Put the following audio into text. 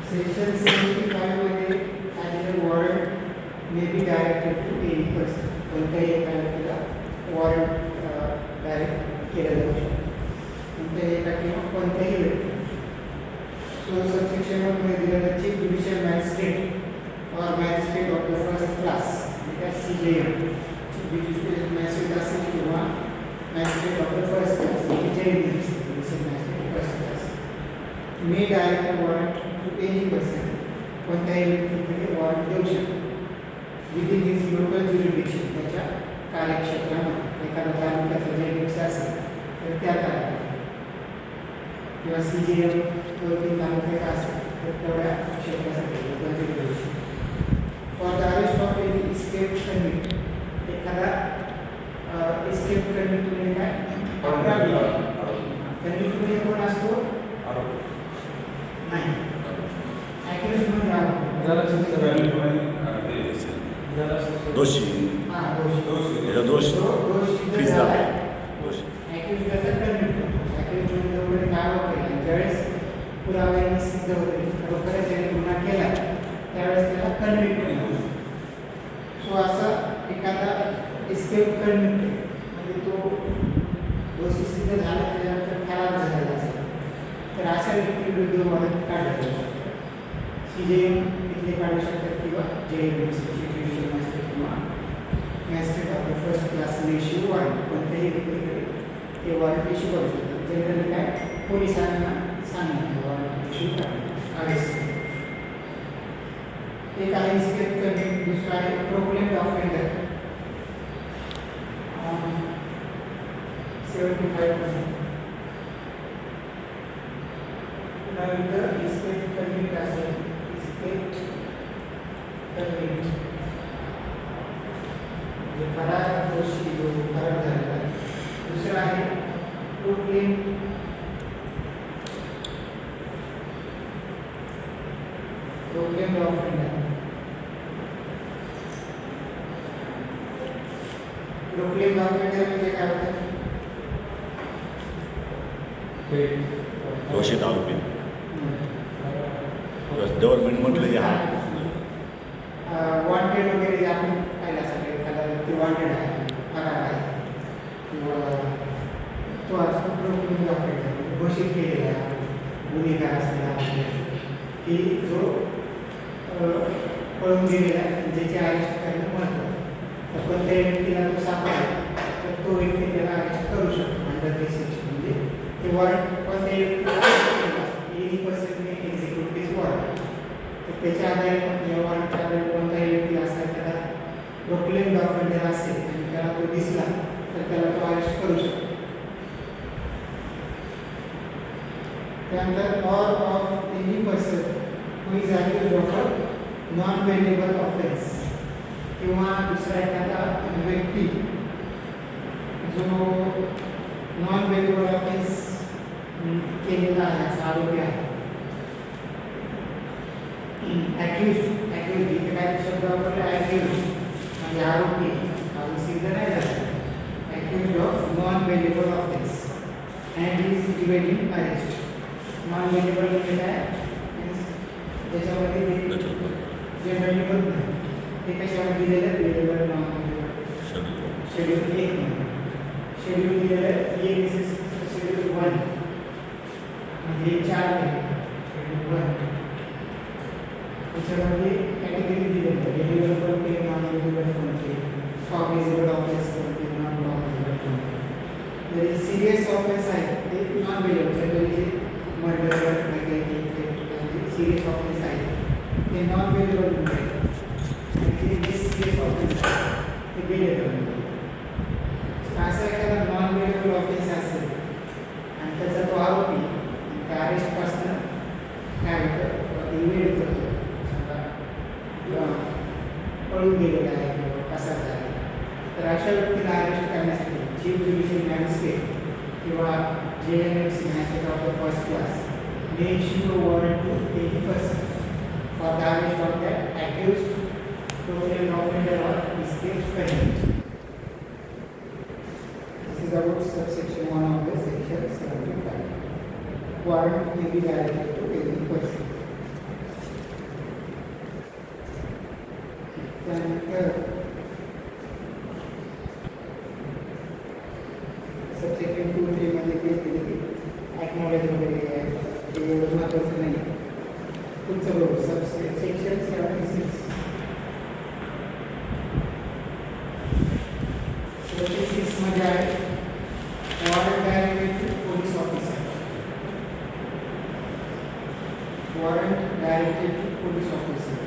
Section 75 मध्ये as warrant may be directed to any person. कोणत्याही एका व्यक्तीला वॉरंट डायरेक्ट केलं जाऊ शकतं, कोणत्याही एका किंवा कोणत्याही व्यक्ती. सो सबसेक्शन 1 मध्ये दिलेलं chief judicial magistrate or magistrate of the first class म्हणजे CJM, चीफ ज्युडिशियल मॅजिस्ट्रेट असेल किंवा magistrate of the first class म्हणजे JM judicial magistrate first class may direct warrant to any person, कोणत्याही व्यक्तीकडे warrant देऊ शकतो विदिन हिज लोकल ज्युरिडिक्शन, त्याच्या कार्यक्षेत्रामध्ये. एखादा तालुक्याचा JMX असेल तर त्या तालुक्यात किंवा CJM 2-3 तालुक्यात असेल तर तेवढ्या क्षेत्रासाठी local jurisdiction. For the arrest of any escape convict, एखादा इस्केप कन्व्हिक्ट म्हणजे काय? कन्व्हिक्ट म्हणजे कोण असतो? नाही, ॲक्युरेट म्हणजे दोषी दोष फीस झाला ज्यावेळेस पुराव्याने सिद्ध होते खरोखरच त्याने गुन्हा केला त्यावेळेस त्याला कन्व्हिक्ट केलं. सो असा एखादा इस्केप कन्व्हिक्ट म्हणजे तो दोषी सिद्ध झाला त्याच्यानंतर खराब झालेला असेल तर अशा व्यक्तीविरुद्ध वॉरंट काढलं जाऊ शकतं. CJM इथले काढू शकतात किंवा JMX किंवा मॅजिस्ट्रेट ऑफ द फर्स्ट क्लासने इश्यू वॉरंट, कोणत्याही व्यक्तीकडे ते वॉरंट इश्यू करू शकतात. जनरली काय पोलिसांना सांगितलं वॉरंट इश्यू करणे अरेस्ट. एक आहे इस्केप करणे, दुसरा आहे प्रोक्लेम्ड ऑफेंडर 75. इस्केप कन्व्हिक्ट असेल, इस्केप कन्व्हिक्ट म्हणजे फरार दोषी जो फरार झालेला आहे. दुसरा आहे प्रोक्लेम्ड ऑफेंडर. प्रोक्लेम्ड ऑफेंडर म्हणजे काय होतं? घोषित आरोपी. गव्हर्नमेंट म्हटलं की हा वॉन्टेड वगैरे जे आपण पाहिलं असेल, एखादा व्यक्ती वॉन्टेड आहे, फरार आहे किंवा तो असतो प्रोक्लेम्ड ऑफेंडर, घोषित केलेला आहे गुन्हेगार असलेला की जो पळून गेलेला आहे, ज्याची अरेस्ट करणं महत्त्वाचं. तर कोणत्याही व्यक्तीला तो सापडला तर तो व्यक्ती त्याला अरेस्ट करू शकतो अंडर दिस सेक्शन. म्हणजे ते वॉरंट कोणत्याही व्यक्तीला एनी पर्सनने एक्झिक्यूट दिस वॉरंट, तर त्याच्या आधारे वॉरंटच्या आधारे कोणताही व्यक्ती असेल त्याला प्रोक्लेम्ड ऑफेंडर असेल आणि त्याला तो दिसला तर त्याला तो अरेस्ट करू शकतो. त्यानंतर or of any person who is accused of a non bailable offence, किंवा दुसरा एखादा व्यक्ती जो नॉन वेलेबल ऑफेन्स केलेला आहे असा आरोपी आहे. ॲक्युज्ड इथे काय शब्द वापरला? ॲक्युज्ड म्हणजे आरोपी, अजून सिद्ध नाही झालं. Accused of non bailable offence and is dividing arrest. Non bailable म्हणजे काय? त्याच्यामध्ये जे वेलेबल नाही ते कशामध्ये दिलेलं? वेलेबल नॉन वेलेबल शेड्यूल 1 मध्ये. शेड्यूल दिलेलं शेड्यूल 1 म्हणजे 4 आहे. शेड्यूल 1 त्याच्यामध्ये कॅटेगरी दिलेलं वेलेबल कोणते, नॉन वेलेबल कोणते, कॉग्निझेबल ऑफेन्स कोणते, नॉन कॉग्निझेबल कोणते. जरी सिरियस ऑफेन्स आहे ते non वेलेबल, generally murder serious offence आहे ते नॉन वेलेबल म्हणजे जे सिरियस ऑफेन्स आहे ते वेलेबल. असा एखादा नॉन वेलेबल ऑफेन्स असेल आणि त्याचा तो आरोपी त्या अरेस्टपासून काय होतं इव्हेड करतो, पळून गेलेला आहे किंवा कसा झाला, तर अशा व्यक्तीला अरेस्ट करण्यासाठी चीफ ज्युडिशियल मॅजिस्ट्रेट किंवा JMX magistrate of the first class may issue a warrant to any person for the arrest of the accused, proclaimed offender or escaped convict. This is about subsection 1 of the section 75. Warrant may be directed to any person. त्यानंतर subsection 2-3 मध्ये ते acknowledge वगैरे आहे ते एवढं महत्त्वाचं नाही. तुमचं बरोबर सबसेक्शन 76 मध्ये आहे warrant directed to police officer. Warrant directed to police officer.